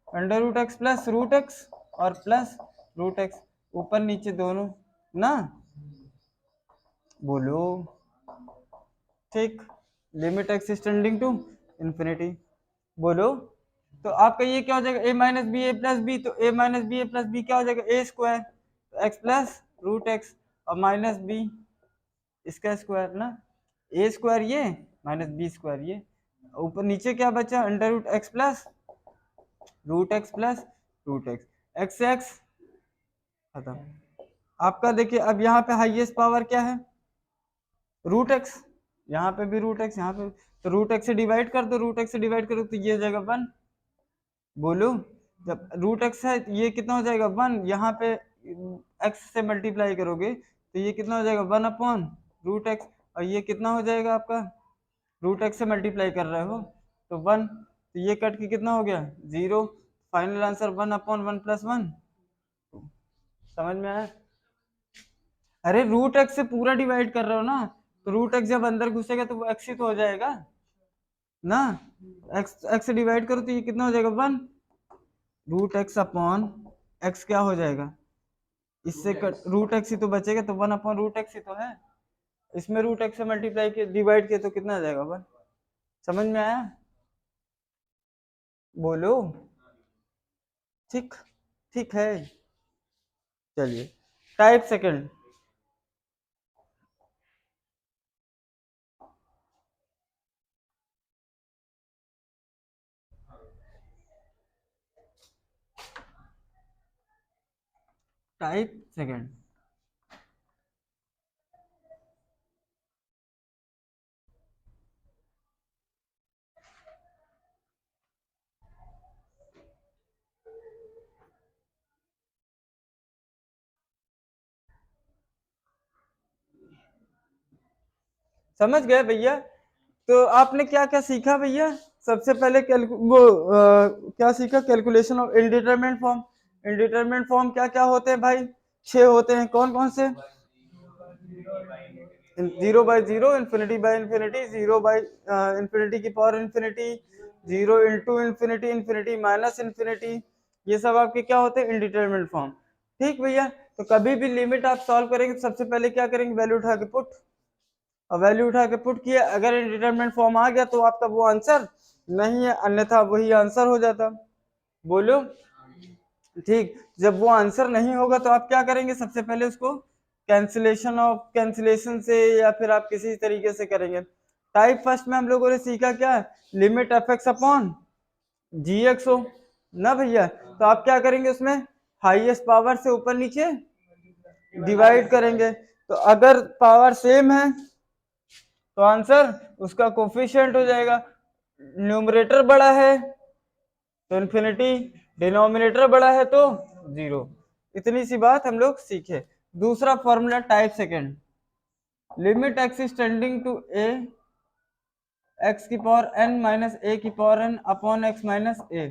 under root x plus root x और प्लस रूट एक्स, ऊपर नीचे दोनों ना, बोलो ठीक, limit x tending to infinity, बोलो। तो आपका ये क्या हो जाएगा, a minus b a plus b, तो a minus b a plus b क्या हो जाएगा, ए स्क्वायर, तो एक्स प्लस रूट एक्स और माइनस बी इसका स्क्वायर ना, ए स्क्वायर ये माइनस बी स्क्वायर ये, ऊपर नीचे क्या बचा, under root x plus root x plus root x, x x खत्म। आपका देखिए अब यहाँ पे हाईएस्ट पावर क्या है, रूट एक्स, यहाँ पे भी रूट एक्स, यहाँ पे तो रूट एक्स से डिवाइड कर दो, रूट एक्स से डिवाइड करो तो ये हो जाएगा 1, बोलो। जब रूट एक्स है ये कितना हो जाएगा 1, यहाँ पे एक्स से मल्टीप्लाई करोगे तो ये कितना हो जाएगा 1 अपॉन रूट एक्स, और ये कितना हो जाएगा आपका, रूट एक्स से मल्टीप्लाई कर रहे हो तो 1, तो ये कट के कितना हो गया 0, फाइनल आंसर 1 अपॉन 1 प्लस 1, समझ में आया। अरे रूट एक्स से पूरा डिवाइड कर रहे हो ना, तो रूट एक्स जब अंदर घुसेगा तो वो एक्स ही तो हो जाएगा ना, एक्स एक्स से डिवाइड करो तो ये कितना हो जाएगा 1, रूट एक्स अपॉन एक्स क्या हो जाएगा, इससे रूट एक्स ही तो बचेगा, तो 1 अपॉन रूट एक्स ही तो है, इसमें रूट एक्स से मल्टीप्लाई के डिवाइड किया तो कितना आ जाएगा 1, समझ में आया, बोलो ठीक, ठीक है। चलिए टाइप सेकंड, टाइप सेकंड, समझ गए भैया। तो आपने क्या क्या सीखा भैया, सबसे पहले क्या सीखा, calculation of indeterminate form, indeterminate form क्या क्या होते हैं भाई, 6 होते हैं, कौन कौन से, 0/0, इन्फिनिटी बाय इन्फिनिटी, 0/इन्फिनिटी की power infinity, 0 into infinity, infinity minus infinity, ये सब आपके क्या होते हैं इनडिटरमिनेट फॉर्म। ठीक भैया, तो कभी भी लिमिट आप सॉल्व करेंगे तो सबसे पहले क्या करेंगे, वैल्यू उठा के पुट, और वैल्यू उठा के पुट किया, अगर इनडिटरमिनेट फॉर्म आ गया तो आपका वो आंसर नहीं है, अन्यथा वही आंसर हो जाता, बोलो ठीक। जब वो आंसर नहीं होगा तो आप क्या करेंगे, सबसे पहले उसको कैंसिलेशन ऑफ कैंसिलेशन से या फिर आप किसी तरीके से करेंगे। टाइप फर्स्ट में हम लोगों ने सीखा क्या, लिमिट एफ एक्स अपॉन जी एक्स हो ना भैया, तो आप क्या करेंगे उसमें हाईएस्ट पावर से ऊपर नीचे डिवाइड करेंगे, तो अगर पावर सेम है तो आंसर उसका कोफिशिएंट हो जाएगा, न्यूमरेटर बड़ा है तो इन्फिनिटी, डिनोमिनेटर बड़ा है तो 0, इतनी सी बात हम लोग सीखे। दूसरा formula type second, limit x is tending to A X की पावर n माइनस ए की power n upon X minus A.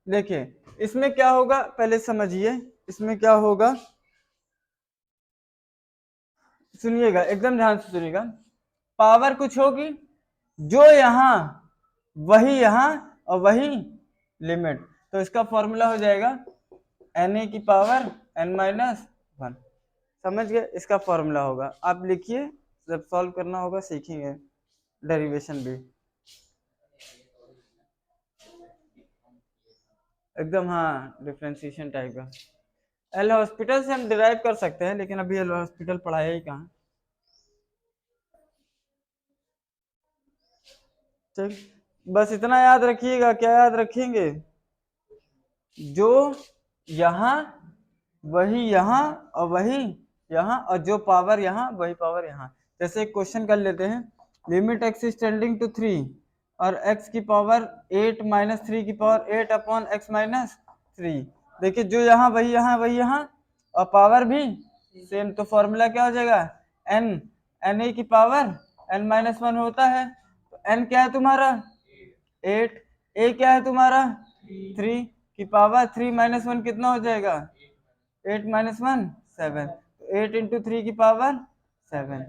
देखिए इसमें क्या होगा पहले समझिए, इसमें क्या होगा, सुनिएगा एकदम ध्यान से सुनिएगा, पावर कुछ होगी जो यहाँ वही यहाँ और वही लिमिट, तो इसका फॉर्मूला हो जाएगा एन ए की पावर n माइनस 1, समझ गए, इसका फॉर्मूला होगा, आप लिखिए, जब सॉल्व करना होगा सीखेंगे डेरिवेशन भी एकदम, हाँ डिफरेंशिएशन टाइप का। एल हॉस्पिटल से हम डिराइव कर सकते हैं, लेकिन अभी एल हॉस्पिटल पढ़ाया ही कहाँ, ठीक, बस इतना याद रखिएगा, क्या याद रखेंगे, जो यहाँ वही यहाँ और वही यहाँ, और जो पावर यहाँ वही पावर यहाँ। जैसे एक क्वेश्चन कर लेते हैं, limit x is tending to 3 और x की पावर 8 माइनस 3 की पावर 8 अपॉन एक्स माइनस 3, देखिए जो यहाँ वही यहाँ वही यहाँ और पावर भी सेम, तो फॉर्मूला क्या हो जाएगा, n, एन ए की पावर n माइनस 1 होता है, तो n क्या है तुम्हारा 8, a क्या है तुम्हारा 3 की पावर 3 माइनस 1 कितना हो जाएगा 8 माइनस 1 7, तो 8 इंटू 3 की पावर 7,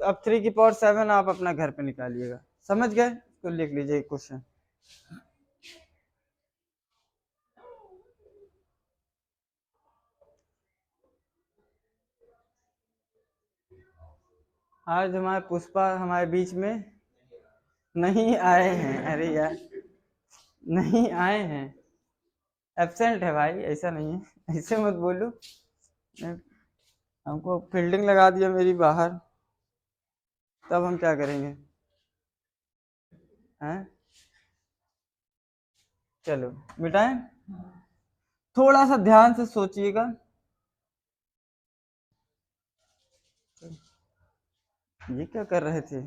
अब 3 की पावर 7 आप अपना घर पे निकालिएगा। समझ गए? तो लिख लीजिए क्वेश्चन। आज हमारे पुष्पा हमारे बीच में नहीं आए हैं। अरे यार, नहीं आए हैं, एब्सेंट है भाई, ऐसा नहीं है, ऐसे मत बोलो। हमको फील्डिंग लगा दिया मेरी बाहर, तब हम क्या करेंगे? हैं? चलो मिटाएं, थोड़ा सा ध्यान से सोचिएगा। ये क्या कर रहे थे?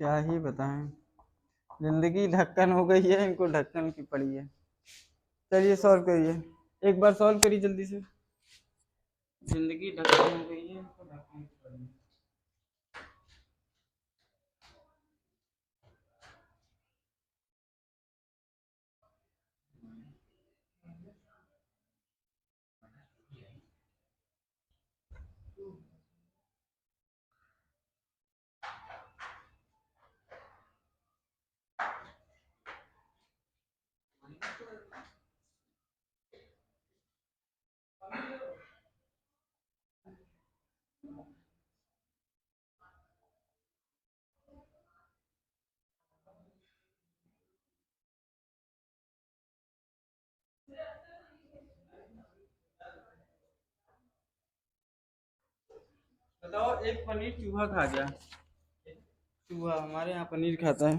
क्या ही बताएं, जिंदगी ढक्कन हो गई है, इनको ढक्कन की पड़ी है। चलिए सॉल्व करिए, एक बार सॉल्व करिए जल्दी से। जिंदगी ढक्कन हो गई है, इनको ढक्कन की पड़ी है। बताओ, एक पनीर चूहा खा गया। चूहा हमारे यहाँ पनीर खाता है।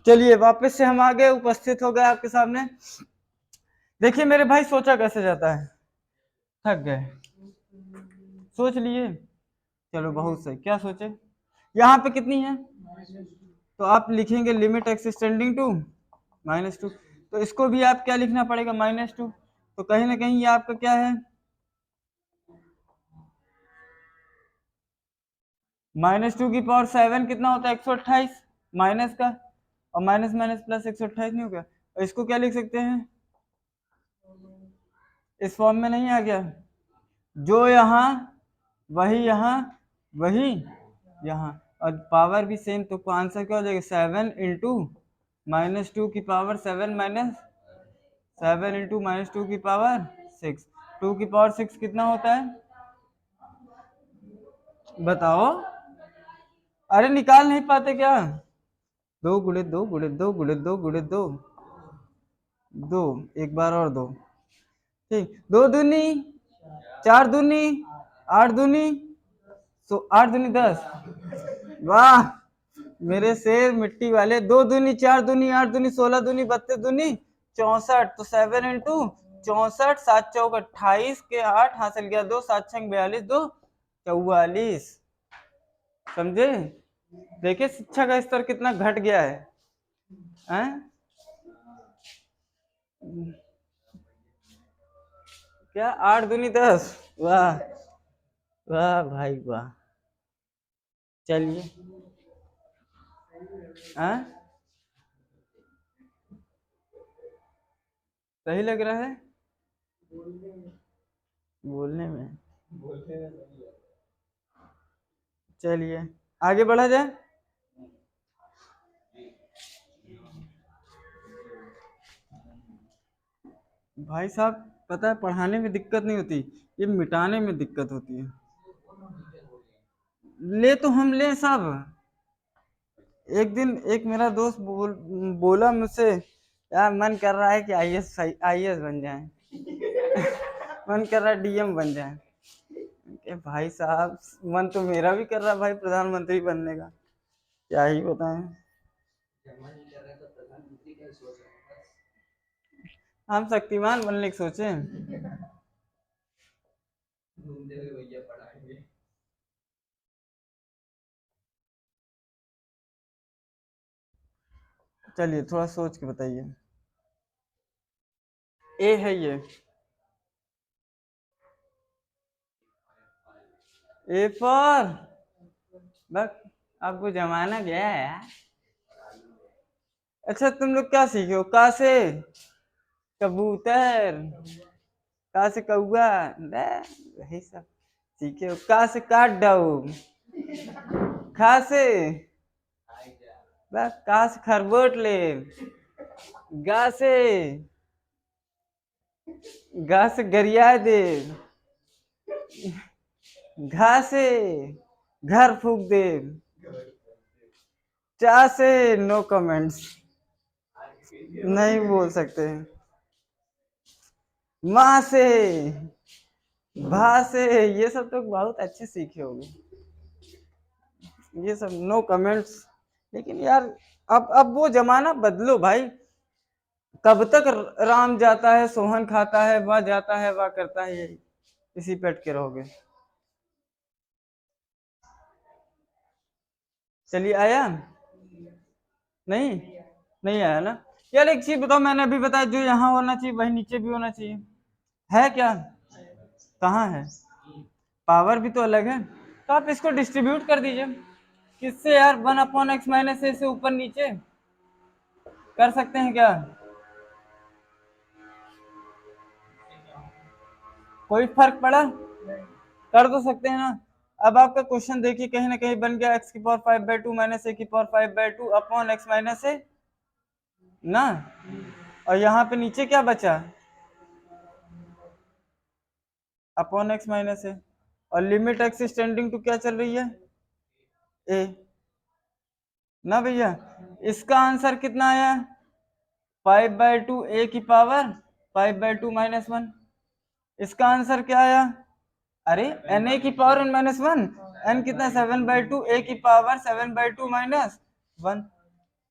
चलिए वापस से हम आगे उपस्थित हो गए आपके सामने। देखिए मेरे भाई, सोचा कैसे जाता है? थक गए, सोच लिए? चलो बहुत सही, क्या सोचे? यहाँ पे कितनी है? तो आप लिखेंगे लिमिट एक्स एक्सटेंडिंग टू -2। तो इसको भी आप क्या लिखना पड़ेगा? -2। तो कहीं ना कहीं ये आपका क्या है? -2 की पावर 7 कितना होता है? 128 माइनस का, और माइनस माइनस प्लस 128 नहीं हो गया? और इसको क्या लिख सकते हैं? इस फॉर्म में नहीं आ गया? जो यहाँ वही यहाँ वही यहाँ, और पावर भी सेम, तो आंसर क्या हो जाएगा? 7 इंटू -2 की पावर 7 माइनस 7 इंटू -2 की पावर 6। 2 की पावर 6 कितना होता है? बताओ। अरे निकाल नहीं पाते क्या? 2 गुणे 2 गुणे 2 गुणे 2 दो, एक बार और दो। ठीक, 2 दूनी 4 दूनी 8 दूनी 8 दूनी 10। वाह मेरे शेर मिट्टी वाले। 2 दूनी 4 दूनी 8 दूनी 16 दूनी 32 दूनी 64। तो 7 इंटू 64, 7 चौक 28 के 8 हासिल गया 2, 7 छंग 42, 2 44। समझे? देखिए शिक्षा का स्तर कितना घट गया है, हैं? क्या 8 दूनी 10? वाह वाह भाई वाह। चलिए, हाँ सही लग रहा है बोलने में। चलिए आगे बढ़ा जाए। भाई साहब, पता है पढ़ाने में दिक्कत नहीं होती, ये मिटाने में दिक्कत होती है। ले तो हम ले सब। एक दिन एक मेरा दोस्त बोला मुझसे, यार मन कर रहा है कि आईएएस बन जाए। मन कर रहा है डीएम बन जाए। भाई साहब, मन तो मेरा भी कर रहा है भाई प्रधानमंत्री बनने का, क्या ही बताएं। हम शक्तिमान बनने की सोचे। चलिए थोड़ा सोच के बताइए। ए है ये, ए पर बस अब वो जमाना गया है यार। अच्छा तुम लोग क्या सीखे हो? का से कबूतर, का से कौआ, यही सब सीखे हो। का से काट डाउ, खा से बस का से खरगोट ले, गा से गा से गरिया दे, घा से घर फूक दे, चा से नो कमेंट्स, नहीं बोल सकते। माँ से, भा से, ये सब तो बहुत अच्छे सीखे होगे, ये सब नो कमेंट्स। लेकिन यार अब वो जमाना बदलो भाई। कब तक राम जाता है सोहन खाता है, वह जाता है वह करता है, यही इसी पे अटके रहोगे। चलिए आया? नहीं, नहीं आया ना। यार एक चीज बताओ, मैंने अभी बताया जो यहाँ होना चाहिए वही नीचे भी होना चाहिए, है क्या? कहाँ है? पावर भी तो अलग है, तो आप इसको डिस्ट्रीब्यूट कर दीजिए। किससे यार? 1/x - a से ऊपर नीचे कर सकते हैं क्या? कोई फर्क पड़ा? कर तो सकते हैं ना। अब आपका क्वेश्चन देखिए, कहीं ना कहीं बन गया x⁵ -a⁵ ना। और यहाँ पे नीचे क्या बचा? (x - a). और लिमिट x टेंडिंग टू क्या चल रही है? a ना भैया। इसका आंसर कितना आया? 5/2 a की पावर 5/2 - 1। इसका आंसर क्या आया? अरे एन ए की पावर n-1, एन कितना? 7/2 a की पावर 7/2 - 1।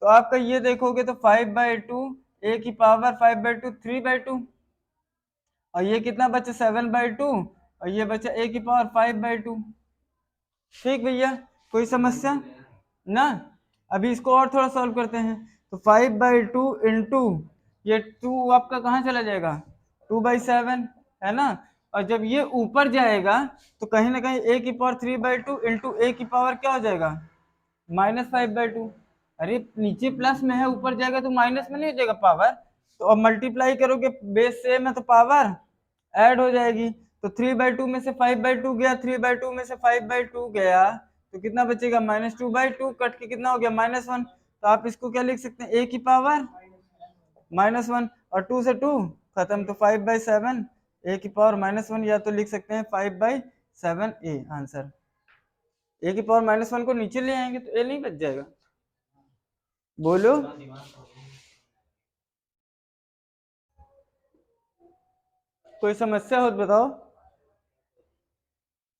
तो आपका ये देखोगे तो 5/2 a की पावर 5/2 3/2, और ये कितना बचा? 7/2, और ये बचा a की पावर 5/2। ठीक भैया, कोई समस्या ना? अभी इसको और थोड़ा सॉल्व करते हैं। तो 5/2 इंटू ये 2 आपका कहाँ चला जाएगा? 2/7 है ना। और जब ये ऊपर जाएगा तो कहीं ना कहीं a की पावर 3/2 इंटू a की पावर क्या हो जाएगा? -5/2। अरे नीचे प्लस में है, ऊपर जाएगा तो माइनस में नहीं हो जाएगा पावर? तो अब मल्टीप्लाई करोगे, बेस सेम है तो पावर ऐड हो जाएगी। तो 3/2 में से 5/2 गया, 3/2 में से 5/2 गया, तो कितना बचेगा? -2/2 कट के कितना हो गया? -1। तो आप इसको क्या लिख सकते हैं? a की पावर -1, और 2 से 2 खत्म, तो 5/7 a की पावर -1, या तो लिख सकते हैं 5/7 a आंसर। a की पावर -1 को नीचे ले आएंगे तो a नहीं बच जाएगा? बोलो। कोई समस्या हो तो बताओ,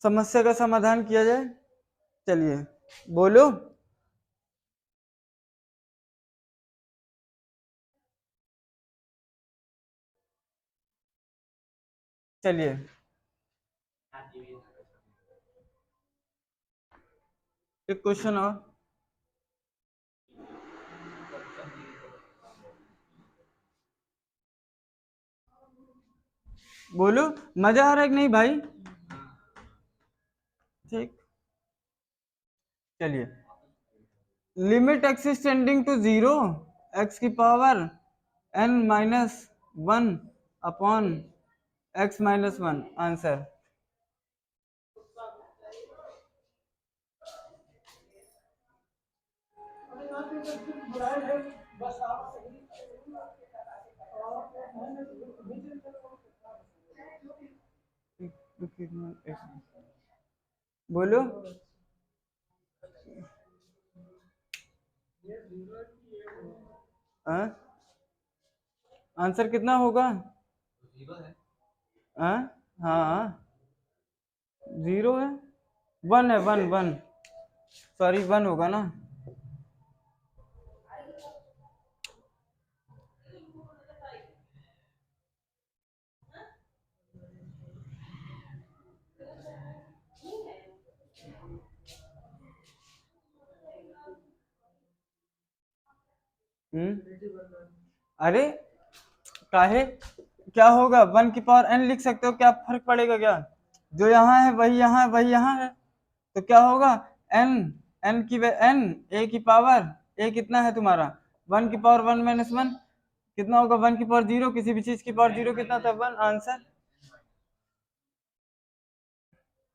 समस्या का समाधान किया जाए। चलिए बोलो। चलिए एक क्वेश्चन और। बोलो, मजा आ रहा है कि नहीं भाई? ठीक, चलिए। Limit x is tending to 0, x की power n-1 upon x-1 answer. बोलो। हाँ? आंसर कितना होगा? हाँ हाँ, 0 है, 1 है, 1 सॉरी 1 होगा ना। अरे काहे, क्या होगा? 1 की पावर n लिख सकते हो, क्या फर्क पड़ेगा क्या? जो यहाँ है वही यहाँ है, वही यहाँ है, तो क्या होगा? n एन की एन ए की पावर ए कितना है तुम्हारा 1 की पावर 1 माइनस 1 कितना होगा 1 की पावर 0 किसी भी चीज की पावर 0 कितना था 1 आंसर।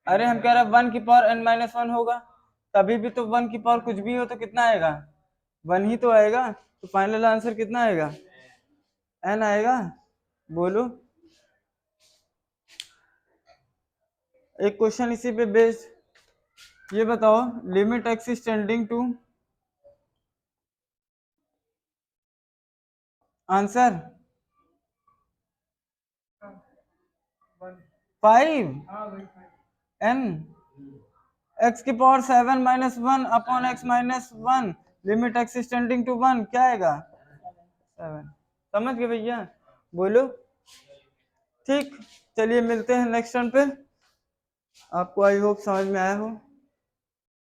अरे हम कह रहे हैं 1 की पावर n माइनस 1 होगा तभी भी तो 1 की पावर कुछ भी हो तो कितना आएगा 1 ही तो आएगा तो फाइनल आंसर कितना आएगा n आएगा। बोलो एक क्वेश्चन इसी पे बेस्ड ये बताओ limit x is tending to answer 5 n x की पावर 7 minus 1 upon x minus 1 limit x is tending to 1 क्या आएगा 7 समझ गए भैया। बोलो ठीक चलिए मिलते हैं नेक्स्ट टर्न पे आपको आई होप समझ में आया हो।